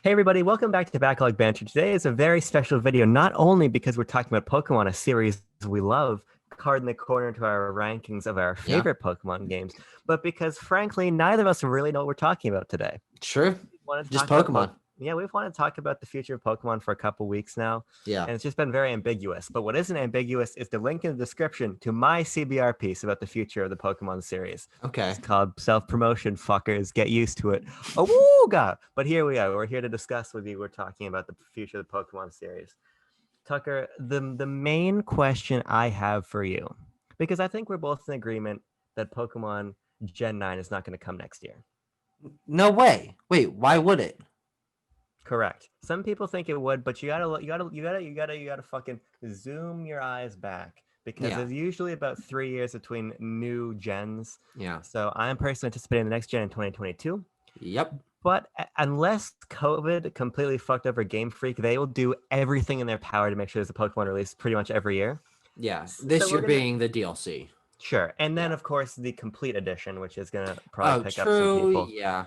Hey everybody, welcome back to Backlog Banter. Today is a very special video, not only because we're talking about Pokemon, a series we love, card in the corner to our rankings of our Yeah, favorite Pokemon games, but because frankly, neither of us really know what we're talking about today. true. We wanted to Just talk about Pokemon. yeah, we've wanted to talk about the future of Pokemon for a couple weeks now, Yeah. and it's just been very ambiguous. But what isn't ambiguous is the link in the description to my CBR piece about the future of the Pokemon series. Okay. It's called self-promotion, fuckers. Get used to it. Awooga! But here we are. We're here to discuss with you. We're talking about the future of the Pokemon series. Tucker, the main question I have for you, because I think we're both in agreement that Pokemon Gen 9 is not going to come next year. No way. Wait, why would it? Correct. Some people think it would, but you gotta fucking zoom your eyes back because Yeah. there's usually about 3 years between new gens. Yeah. So I'm personally anticipating the next gen in 2022. Yep. But unless COVID completely fucked over Game Freak, they will do everything in their power to make sure there's a Pokemon release pretty much every year. Yeah. So This we're year gonna being the DLC. sure, and then Yeah. of course the complete edition, which is gonna probably Oh, pick up some true. people. Yeah.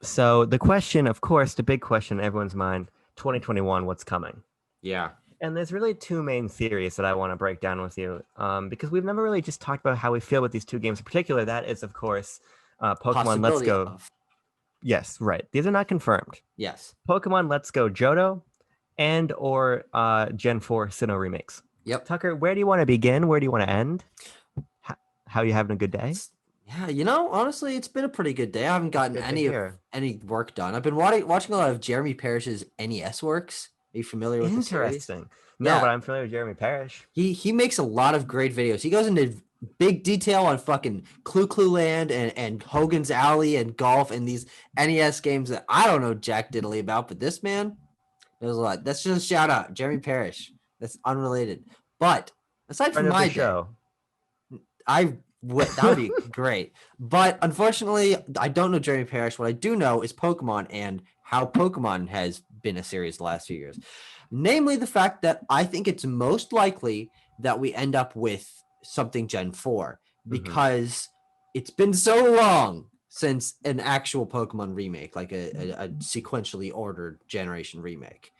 So the question, of course, the big question in everyone's mind, 2021, what's coming? Yeah. And there's really two main theories that I want to break down with you, because we've never really just talked about how we feel with these two games in particular. That is, of course, Pokemon Let's Possibility Go. of. Yes, right. These are not confirmed. Yes. Pokemon Let's Go Johto and or Gen 4 Sinnoh remakes. Yep. Tucker, where do you want to begin? Where do you want to end? How you having a good day? Yeah, honestly, it's been a pretty good day. I haven't gotten Good to any hear. work done. I've been watching a lot of Jeremy Parrish's NES works. Are you familiar with the series? Interesting. No, Yeah, but I'm familiar with Jeremy Parrish. he makes a lot of great videos. He goes into big detail on fucking Clue Land and Hogan's Alley and golf and these NES games that I don't know jack diddly about, but this man knows a lot. That's just a shout out, Jeremy Parrish. That's unrelated. But aside Friend from of the my day, show. that would be great. But unfortunately, I don't know Jeremy Parrish. What I do know is Pokemon and how Pokemon has been a series the last few years. Namely, the fact that I think it's most likely that we end up with something Gen 4 because it's been so long since an actual Pokemon remake, like a sequentially ordered generation remake.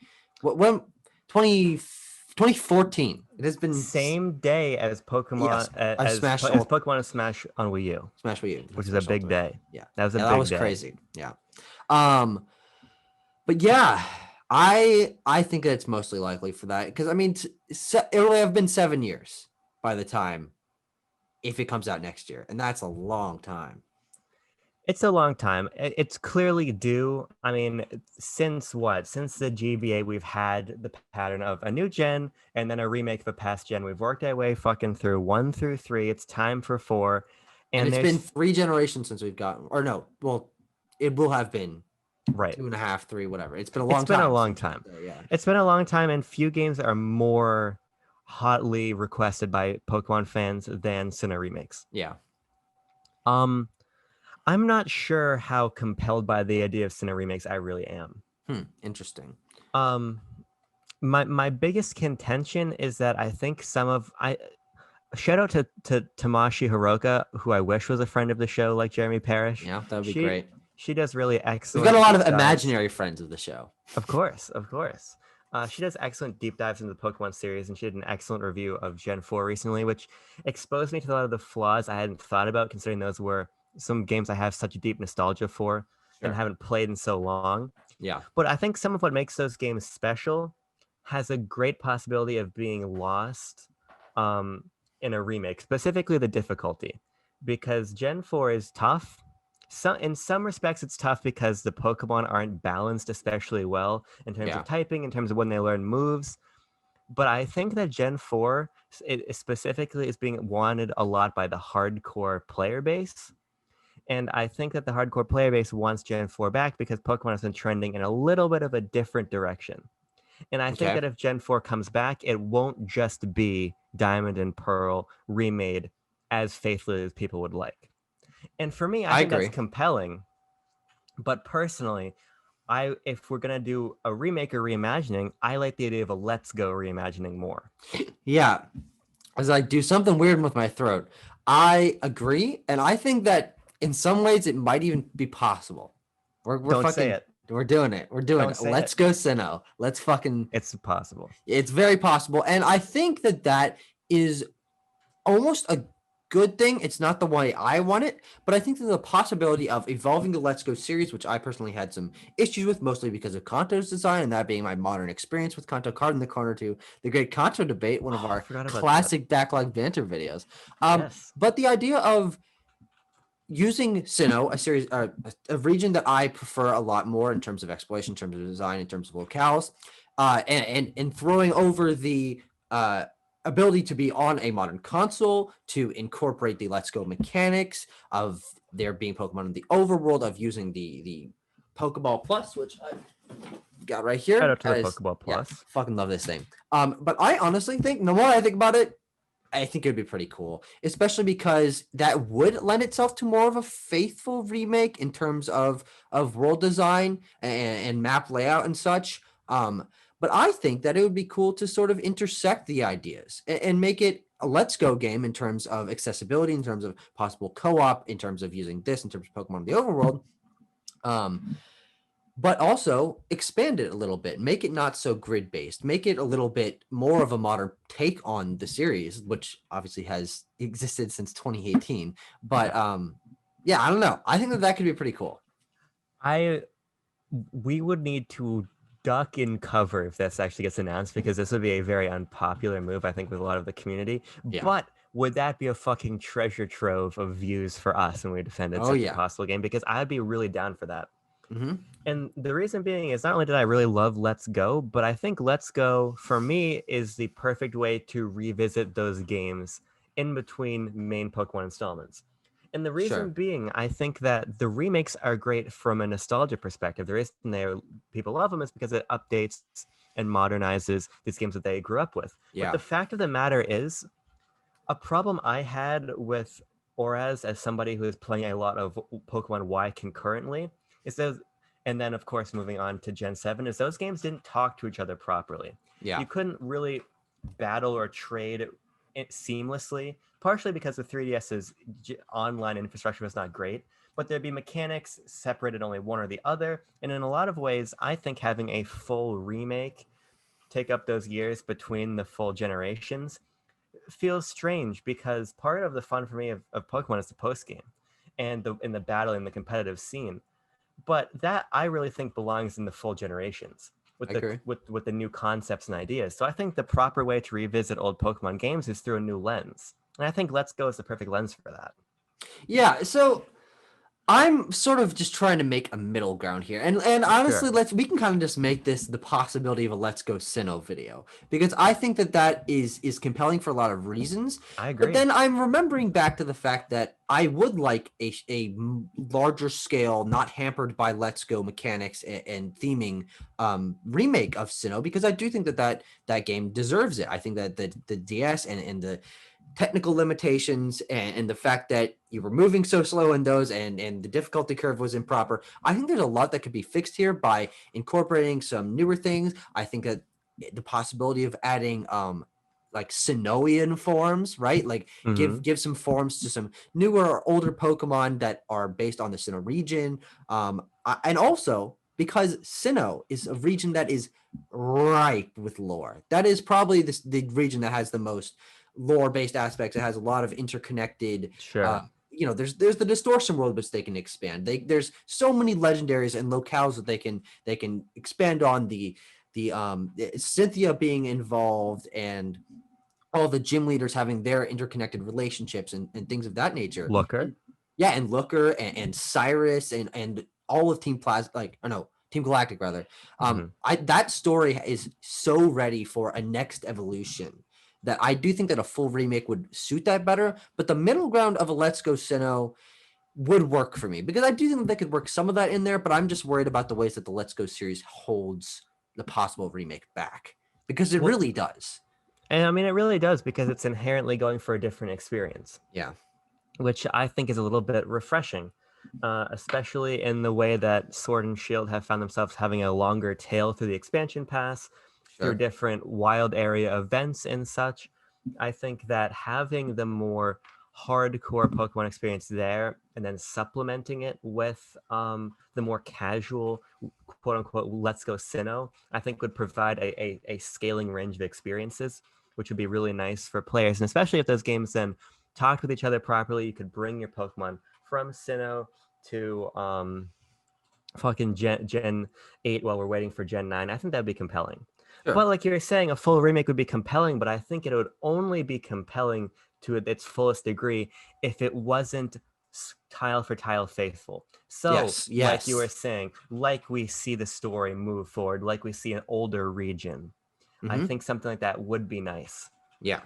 When 2014, it has been Same day as yes, Pokemon I've as smashed as Pokemon Smash on Wii U, Smash Wii U, which is a Smash big Ultimate. day. Yeah, That was a that big was day. crazy. Yeah, um, but yeah, I think that it's mostly likely for that because I mean, it'll have been 7 years by the time if it comes out next year, and that's a long time. It's a long time. It's clearly due. I mean, since what? Since the GBA, we've had the pattern of a new gen and then a remake of a past gen. We've worked our way fucking through 1 through 3. It's time for 4. And And it's been there's 3 generations since we've gotten, or no, well, it will have been right. 2.5, 3, whatever. It's been a It's long been a time long since, time. yeah, It's been a long time, and few games are more hotly requested by Pokemon fans than Sinnoh remakes. yeah, Um, I'm not sure how compelled by the idea of Sinnoh remakes I really am. interesting. Um, my biggest contention is that I think some of I shout out to Tamashi Hiroka, who I wish was a friend of the show like Jeremy Parrish. Yeah, that would be She great. she does really We've got excellent a lot deep of dives. imaginary friends of the show. Of course, of course. She does excellent deep dives into the Pokemon series, and she did an excellent review of Gen 4 recently, which exposed me to a lot of the flaws I hadn't thought about, considering those were some games I have such a deep nostalgia for and Sure. haven't played in so long. Yeah. But I think some of what makes those games special has a great possibility of being lost um, in a remake, specifically the difficulty, because Gen 4 is tough. In some respects, it's tough because the Pokemon aren't balanced especially well in terms Yeah. of typing, in terms of when they learn moves. But I think that Gen 4 specifically is being wanted a lot by the hardcore player base. And I think that the hardcore player base wants Gen 4 back because Pokemon has been trending in a little bit of a different direction. And I think Okay. that if Gen 4 comes back, it won't just be Diamond and Pearl remade as faithfully as people would like. And for me, I I think that's agree. compelling. But personally, if we're gonna do a remake or reimagining, I like the idea of a Let's Go reimagining more. Yeah. As I do something weird with my throat. I agree. And I think that in some ways it might even be possible. We're Don't say fucking it. We're doing it. We're doing Don't it. say Let's it. go Sinnoh. Let's fucking. It's possible. It's very possible, and I think that that is almost a good thing. It's not the way I want it, but I think that the possibility of evolving the Let's Go series, which I personally had some issues with, mostly because of Kanto's design, and that being my modern experience with Kanto card in the corner to the great Kanto debate, one of Oh, I our forgot about that. classic backlog banter videos. Yes. But the idea of using Sinnoh, a series, a region that I prefer a lot more in terms of exploration, in terms of design, in terms of locales, and throwing over the ability to be on a modern console, to incorporate the Let's Go mechanics of there being Pokemon in the overworld, of using the Pokeball Plus, which I got right Shout here. out to the Pokeball Yeah, Plus. fucking love this thing. But I honestly think the more I think about it, I think it'd be pretty cool, especially because that would lend itself to more of a faithful remake in terms of world design and map layout and such. But I think that it would be cool to sort of intersect the ideas and make it a Let's Go game in terms of accessibility, in terms of possible co-op, in terms of using this, in terms of Pokemon in the overworld. But also expand it a little bit, make it not so grid based, make it a little bit more of a modern take on the series, which obviously has existed since 2018. But yeah, I don't know. I think that that could be pretty cool. We would need to duck in cover if this actually gets announced, because this would be a very unpopular move, I think, with a lot of the community. Yeah. But would that be a fucking treasure trove of views for us when we defended Oh such yeah. a possible game? Because I'd be really down for that. Mm-hmm. And the reason being is not only did I really love Let's Go, but I think Let's Go for me is the perfect way to revisit those games in between main Pokemon installments. And the reason Sure. being, I think that the remakes are great from a nostalgia perspective. The reason people love them is because it updates and modernizes these games that they grew up with. But Yeah. the fact of the matter is, a problem I had with Oraz as somebody who is playing a lot of Pokemon Y concurrently is those, and then of course moving on to Gen 7, is those games didn't talk to each other properly. Yeah. You couldn't really battle or trade it seamlessly, partially because the 3DS's online infrastructure was not great, but there'd be mechanics separated only one or the other. And in a lot of ways, I think having a full remake take up those years between the full generations feels strange, because part of the fun for me of Pokemon is the post game and the battle and the competitive scene. But that I really think belongs in the full generations with I the agree. with the new concepts and ideas. So I think the proper way to revisit old Pokemon games is through a new lens. And I think Let's Go is the perfect lens for that. Yeah. So I'm sort of just trying to make a middle ground here. And honestly, Sure. we can kind of just make this the possibility of a Let's Go Sinnoh video, because I think that that is compelling for a lot of reasons. I But agree. then I'm remembering back to the fact that I would like a larger scale, not hampered by Let's Go mechanics and theming remake of Sinnoh, because I do think that that game deserves it. I think that the DS and the technical limitations and the fact that you were moving so slow in those and the difficulty curve was improper. I think there's a lot that could be fixed here by incorporating some newer things. I think that the possibility of adding like Sinnohian forms, right? Like Mhm. give some forms to some newer or older Pokemon that are based on the Sinnoh region. And also because Sinnoh is a region that is ripe with lore. That is probably the region that has the most lore-based aspects. It has a lot of interconnected. Sure. There's the distortion world which they can expand. There's so many legendaries and locales that they can expand on. The Cynthia being involved and all the gym leaders having their interconnected relationships and things of that nature. Looker. And, yeah, and Looker and Cyrus and all of Team Plasma, Team Galactic rather. Mhm. That story is so ready for a next evolution that I do think that a full remake would suit that better. But the middle ground of a Let's Go Sinnoh would work for me, because I do think that they could work some of that in there, but I'm just worried about the ways that the Let's Go series holds the possible remake back, because it Well, really does. and I mean, it really does, because it's inherently going for a different experience, Yeah. which I think is a little bit refreshing, especially in the way that Sword and Shield have found themselves having a longer tail through the expansion pass, through Sure. different wild area events and such. I think that having the more hardcore Pokemon experience there, and then supplementing it with the more casual, quote unquote, Let's Go Sinnoh, I think would provide a scaling range of experiences, which would be really nice for players. And especially if those games then talked with each other properly, you could bring your Pokemon from Sinnoh to fucking Gen 8 while we're waiting for Gen 9. I think that'd be compelling. Sure. But like you were saying, a full remake would be compelling, but I think it would only be compelling to its fullest degree if it wasn't tile for tile faithful. So, Yes. like you were Yes. saying, like we see the story move forward, like we see an older region, I Hmm. think something like that would be nice. Yeah.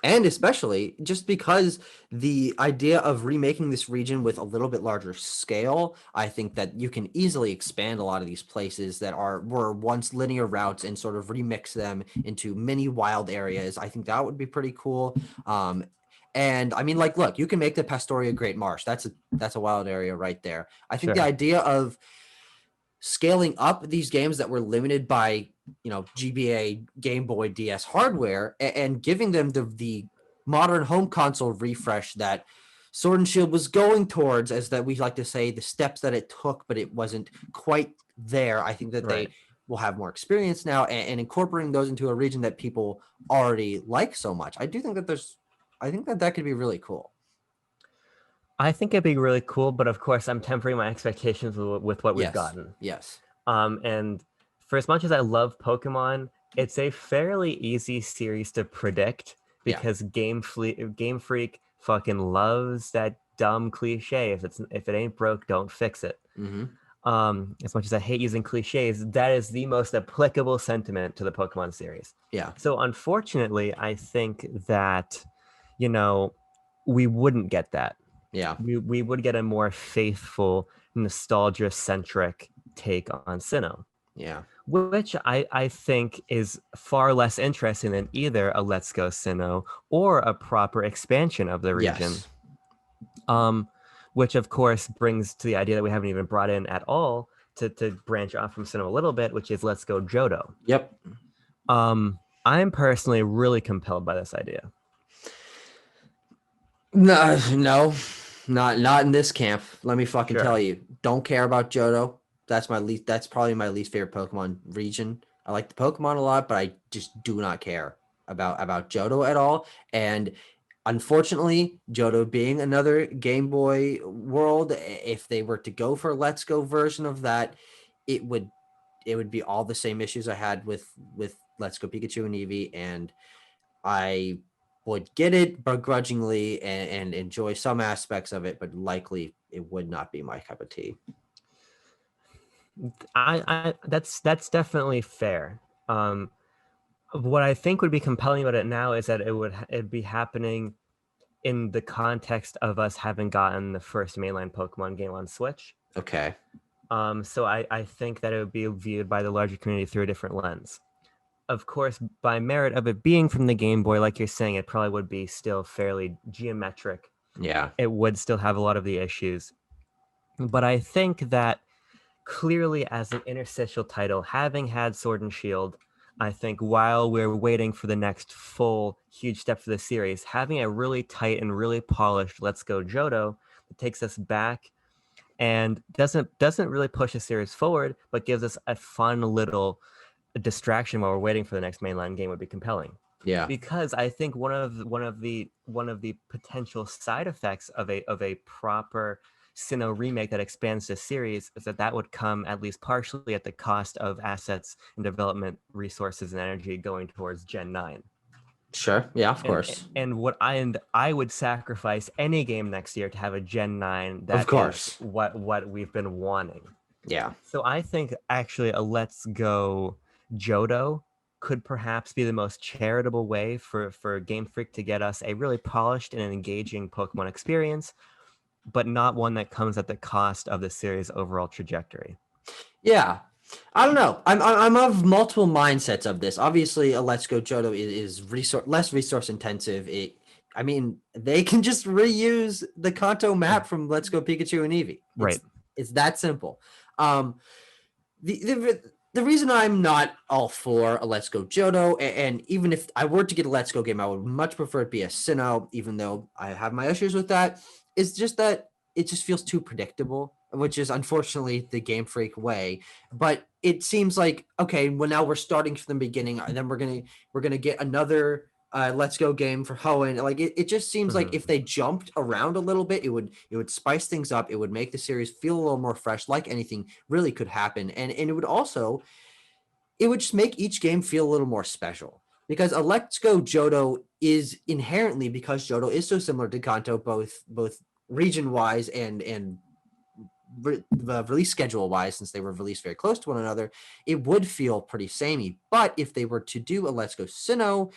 And especially just because the idea of remaking this region with a little bit larger scale, I think that you can easily expand a lot of these places that were once linear routes and sort of remix them into mini wild areas. I think that would be pretty cool. And I mean, like, look, you can make the Pastoria Great Marsh. That's a wild area right there. I think the Sure. idea of scaling up these games that were limited by GBA Game Boy DS hardware and giving them the modern home console refresh that Sword and Shield was going towards, as that we like to say, the steps that it took, but it wasn't quite there. I think that Right. they will have more experience now, and incorporating those into a region that people already like so much. I do think that I think that could be really cool. I think it'd be really cool, but of course, I'm tempering my expectations with what we've Yes. gotten. Yes. And for as much as I love Pokemon, it's a fairly easy series to predict Yeah. because Game Freak fucking loves that dumb cliche. If it ain't broke, don't fix it. Hmm. As much as I hate using cliches, that is the most applicable sentiment to the Pokemon series. Yeah. So unfortunately, I think that, you know, we wouldn't get that. Yeah. We would get a more faithful, nostalgia-centric take on Sinnoh, Yeah. which I think is far less interesting than either a Let's Go Sinnoh or a proper expansion of the region. Yes. Um, which of course brings to the idea that we haven't even brought in at all to branch off from Sinnoh a little bit, which is Let's Go Johto. Yep. I'm personally really compelled by this idea. No, no, not in this camp. Let me fucking tell Sure. you. Don't care about Johto. That's probably my least favorite Pokemon region. I like the Pokemon a lot, but I just do not care about Johto at all. And unfortunately, Johto being another Game Boy world, if they were to go for a Let's Go version of that, it would be all the same issues I had with Let's Go Pikachu and Eevee, and I would get it begrudgingly and enjoy some aspects of it, but likely it would not be my cup of tea. I that's definitely fair. What I think would be compelling about it now is that it'd be happening in the context of us having gotten the first mainline Pokemon game on Switch. Okay. So I think that it would be viewed by the larger community through a different lens. Of course, by merit of it being from the Game Boy, like you're saying, it probably would be still fairly geometric. Yeah. It would still have a lot of the issues. But I think that clearly as an interstitial title, having had Sword and Shield, I think while we're waiting for the next full huge step for the series, having a really tight and really polished Let's Go Johto that takes us back and doesn't really push the series forward, but gives us a fun little distraction while we're waiting for the next mainline game would be compelling. Yeah. Because I think one of the potential side effects of a proper Sinnoh remake that expands the series is that would come at least partially at the cost of assets and development resources and energy going towards Gen 9. Sure. Yeah, of And course. I would sacrifice any game next year to have a Gen 9 Of that is course. what we've been wanting. Yeah. So I think actually a Let's Go Johto could perhaps be the most charitable way for Game Freak to get us a really polished and engaging Pokemon experience, but not one that comes at the cost of the series' overall trajectory. Yeah. I don't know. I'm of multiple mindsets of this. Obviously, a Let's Go Johto is less resource intensive. I mean, they can just reuse the Kanto map from Let's Go Pikachu and Eevee. Right. It's that simple. Um, the reason I'm not all for a Let's Go Johto, and even if I were to get a Let's Go game, I would much prefer it be a Sinnoh, even though I have my issues with that, is just that it just feels too predictable, which is unfortunately the Game Freak way. But it seems like, okay, well now we're starting from the beginning, and then we're gonna get another Let's Go game for Hoenn. Like it just seems like if they jumped around a little bit, it would spice things up. It would make the series feel a little more fresh, like anything really could happen. And it would also it would just make each game feel a little more special. Because a Let's Go Johto is inherently, because Johto is so similar to Kanto, both region wise and release schedule wise, since they were released very close to one another, it would feel pretty samey. But if they were to do a Let's Go Sinnoh,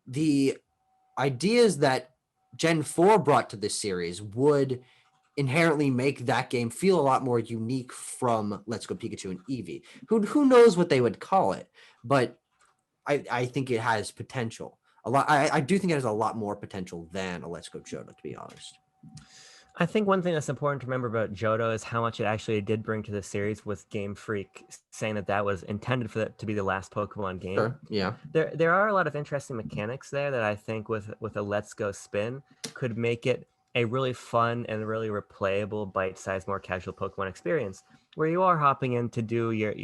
the ideas that Gen 4 brought to this series would inherently make that game feel a lot more unique from Let's Go Pikachu and Eevee. Who knows what they would call it, but I think it has potential. A lot. I do think it has a lot more potential than a Let's Go Johto, to be honest. I think one thing that's important to remember about Johto is how much it actually did bring to the series, with Game Freak saying that was intended for that to be the last Pokemon game. Sure. Yeah. There are a lot of interesting mechanics there that I think with a Let's Go spin could make it a really fun and really replayable, bite-sized, more casual Pokemon experience, where you are hopping in to do your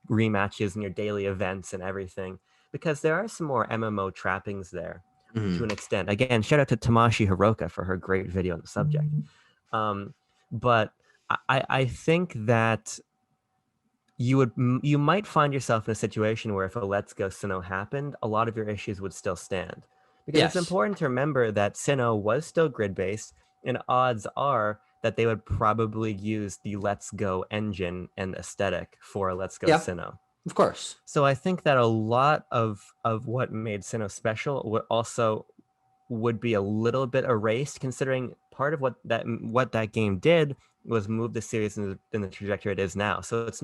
rematches and your daily events and everything, because there are some more MMO trappings there to an extent. Again, shout out to Tamashi Hiroka for her great video on the subject. But I think that you might find yourself in a situation where if a Let's Go Sinnoh happened, a lot of your issues would still stand. Because Yes. it's important to remember that Sinnoh was still grid-based, and odds are that they would probably use the Let's Go engine and aesthetic for a Let's Go Yeah. Sinnoh. Of course. So I think that a lot of what made Sinnoh special would be a little bit erased, considering part of what that game did was move the series in the trajectory it is now. So it's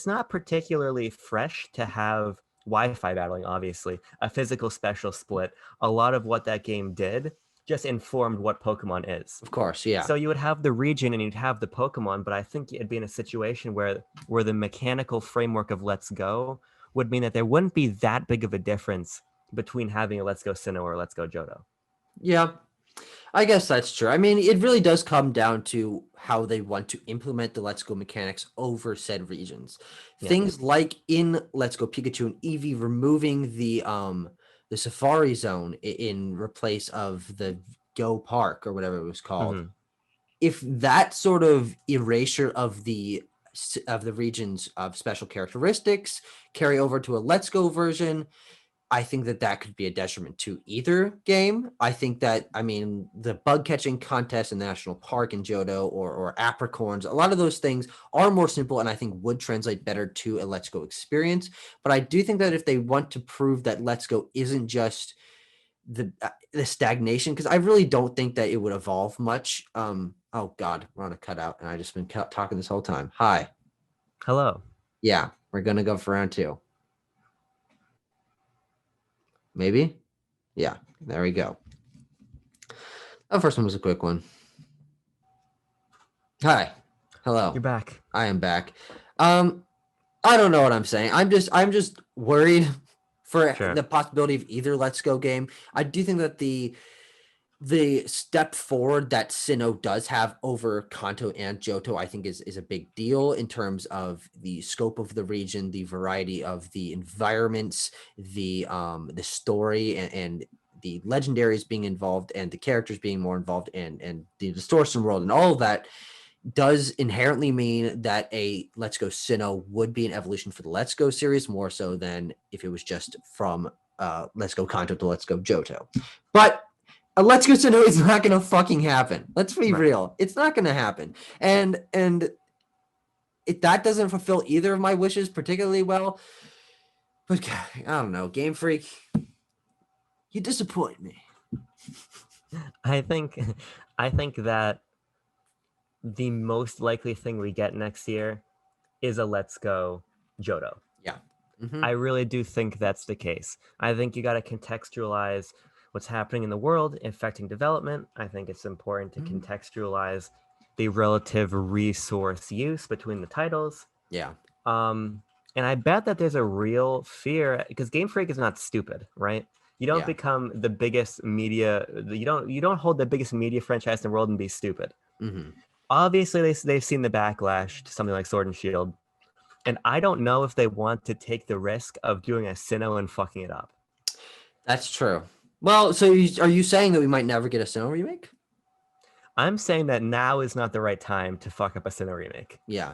not particularly fresh to have Wi-Fi battling, obviously, a physical special split. A lot of what that game did just informed what Pokemon is. Of course. Yeah. So you would have the region and you'd have the Pokemon, but I think it'd be in a situation where the mechanical framework of Let's Go would mean that there wouldn't be that big of a difference between having a Let's Go Sinnoh or a Let's Go Johto. Yeah. I guess that's true. I mean, it really does come down to how they want to implement the Let's Go mechanics over said regions. Yeah. Things like in Let's Go Pikachu and Eevee, removing the Safari Zone in replace of the Go Park or whatever it was called. If that sort of erasure of the regions of special characteristics carry over to a Let's Go version, I think that could be a detriment to either game. I think that, I mean, the bug catching contest in the National Park in Johto or Apricorns, a lot of those things are more simple and I think would translate better to a Let's Go experience. But I do think that if they want to prove that Let's Go isn't just the stagnation, because I really don't think that it would evolve much. Oh God, we're on a cutout and I just been talking this whole time. Hi. Hello. Yeah, we're gonna go for round 2. Maybe? Yeah, there we go. The first one was a quick one. Hi. Hello. You're back. I am back. I don't know what I'm saying. I'm just worried for the possibility of either Let's Go game. I do think that the step forward that Sinnoh does have over Kanto and Johto, I think is a big deal in terms of the scope of the region, the variety of the environments, the story and the legendaries being involved and the characters being more involved and the distortion world and all of that does inherently mean that a Let's Go Sinnoh would be an evolution for the Let's Go series, more so than if it was just from Let's Go Kanto to Let's Go Johto. But a Let's Go Sinnoh is not going to fucking happen. Let's be real. It's not going to happen. And if that doesn't fulfill either of my wishes particularly well, but I don't know, Game Freak, you disappoint me. I think that the most likely thing we get next year is a Let's Go Johto. Yeah. I really do think that's the case. I think you got to contextualize what's happening in the world affecting development. I think it's important to contextualize the relative resource use between the titles. Yeah. And I bet that there's a real fear because Game Freak is not stupid, right? You don't Yeah. become the biggest media. You don't hold the biggest media franchise in the world and be stupid. Mm-hmm. Obviously, they've seen the backlash to something like Sword and Shield, and I don't know if they want to take the risk of doing a Sinnoh and fucking it up. That's true. Well, so are you saying that we might never get a Sinnoh remake? I'm saying that now is not the right time to fuck up a Sinnoh remake. Yeah.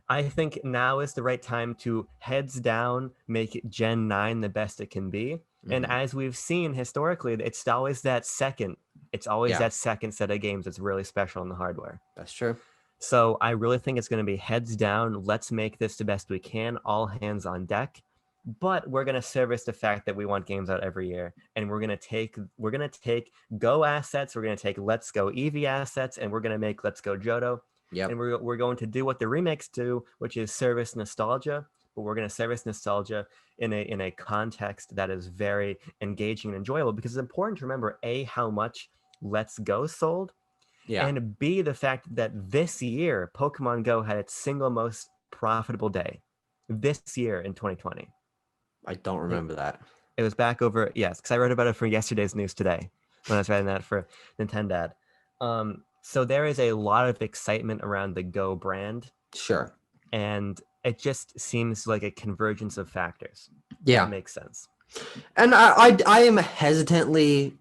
I think now is the right time to heads down, make Gen 9 the best it can be. And Mm-hmm. as we've seen historically, it's always that second Yeah, set of games that's really special in the hardware. that's true. So I really think it's going to be heads down. Let's make this the best we can, all hands on deck. But we're going to service the fact that we want games out every year, and we're going to take Go assets, we're going to take Let's Go Eevee assets, and we're going to make Let's Go Johto. Yep. And we're going to do what the remakes do, which is service nostalgia, but we're going to service nostalgia in a context that is very engaging and enjoyable, because it's important to remember how much Let's Go sold, Yeah. and B, the fact that this year Pokemon Go had its single most profitable day this year in 2020. I don't remember that. It was back over, yes, because I wrote about it for yesterday's news today when I was writing that for Nintendo. So there is a lot of excitement around the Go brand, Sure. and it just seems like a convergence of factors. Yeah. That makes sense. And I am hesitantly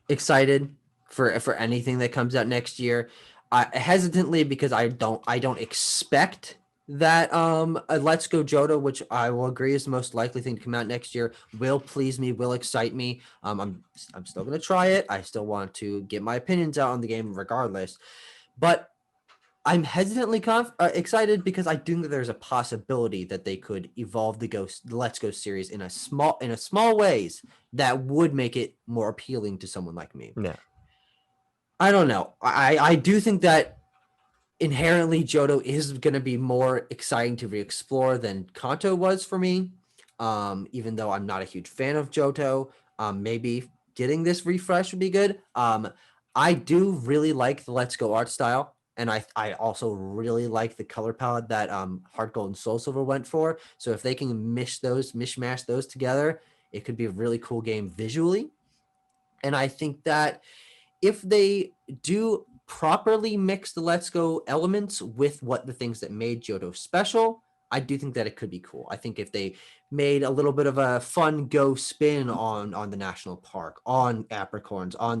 excited for anything that comes out next year. Hesitantly because I don't expect that a Let's Go Johto, which I will agree is the most likely thing to come out next year, will please me, will excite me. I'm still gonna try it. I still want to get my opinions out on the game regardless, but I'm hesitantly excited because I do think that there's a possibility that they could evolve the Let's Go series in a small ways that would make it more appealing to someone like me. Yeah. I don't know. I do think that inherently Johto is going to be more exciting to re-explore than Kanto was for me. Even though I'm not a huge fan of Johto, maybe getting this refresh would be good. I do really like the Let's Go art style. And I also really like the color palette that Heart Gold and Soul Silver went for. So if they can mishmash those together, it could be a really cool game visually. And I think that if they do properly mix the Let's Go elements with the things that made Johto special, I do think that it could be cool. I think if they made a little bit of a fun Go spin on the national park, on Apricorns, on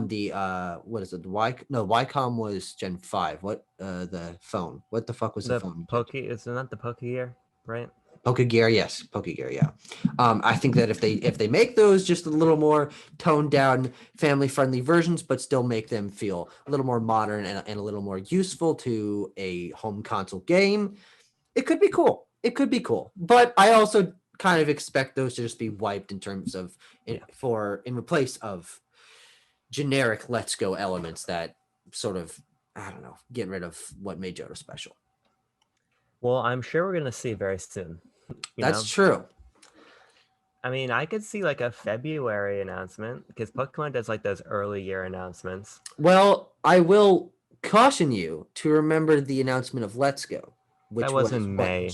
the what is it? Wycom was Gen 5. What the phone? What the fuck was the phone? It's not the Poke Gear, right? Pokegear, yes, Pokegear, yeah. I think that if they make those just a little more toned down, family friendly versions, but still make them feel a little more modern and a little more useful to a home console game, it could be cool. It could be cool, but I also kind of expect those to just be wiped in terms of in replace of generic Let's Go elements that sort of, I don't know, get rid of what made Johto special. Well, I'm sure we're gonna see very soon. That's true. I mean, I could see like a February announcement because Pokemon does like those early year announcements. Well, I will caution you to remember the announcement of Let's Go, which That was in May.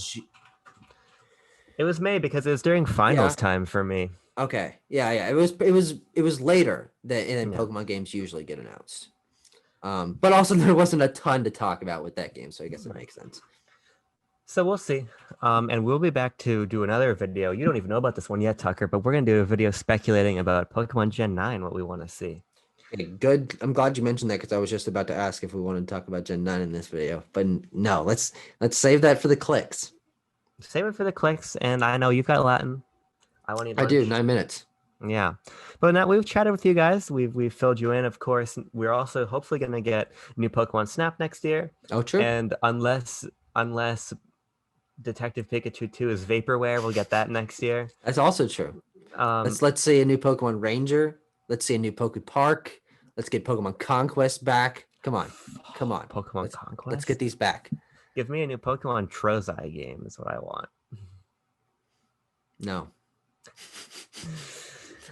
It was May because it was during finals time for me. Okay. Yeah. It was later than Pokemon games usually get announced. But also there wasn't a ton to talk about with that game, so I guess it makes sense. So we'll see. And we'll be back to do another video. You don't even know about this one yet, Tucker, but we're going to do a video speculating about Pokemon Gen 9, what we want to see. Okay, good. I'm glad you mentioned that because I was just about to ask if we wanted to talk about Gen 9 in this video. But no, let's save that for the clicks. Save it for the clicks. And I know you've got Latin. I do, 9 minutes. Yeah. But now we've chatted with you guys. We've filled you in, of course. We're also hopefully going to get new Pokemon Snap next year. Oh, true. And unless Detective Pikachu 2 is vaporware, we'll get that next year. That's also true. Let's see a new Pokemon Ranger. Let's see a new Poke Park. Let's get Pokemon Conquest back. Come on. Pokemon Conquest. Let's get these back. Give me a new Pokemon Trozei game is what I want. No.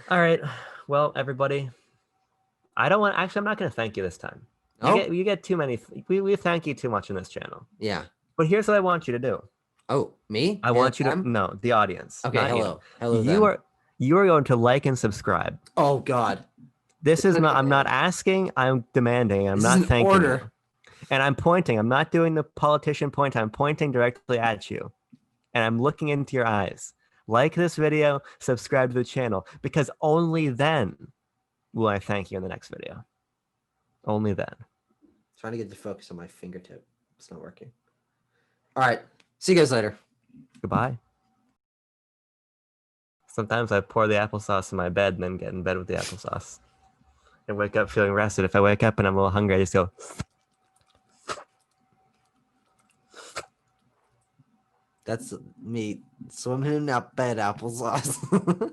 All right. Well, everybody, I'm not going to thank you this time. You get too many. We thank you too much in this channel. Yeah. But here's what I want you to do. Oh, me? I want you to ASM? no, the audience, Okay, not you. hello. Hello You them. are you are going to like and subscribe. Oh God. This This is is a not I'm not command. asking, I'm demanding. I'm This is not an thanking you. order. And I'm pointing. I'm not doing the politician point. I'm pointing directly at you. And I'm looking into your eyes. Like this video, subscribe to the channel, because only then will I thank you in the next video. Only then. Trying to get the focus on my fingertip. It's not working. All right. See you guys later. Goodbye. Sometimes I pour the applesauce in my bed and then get in bed with the applesauce. And wake up feeling rested. If I wake up and I'm a little hungry, I just go. That's me swimming in that bed applesauce.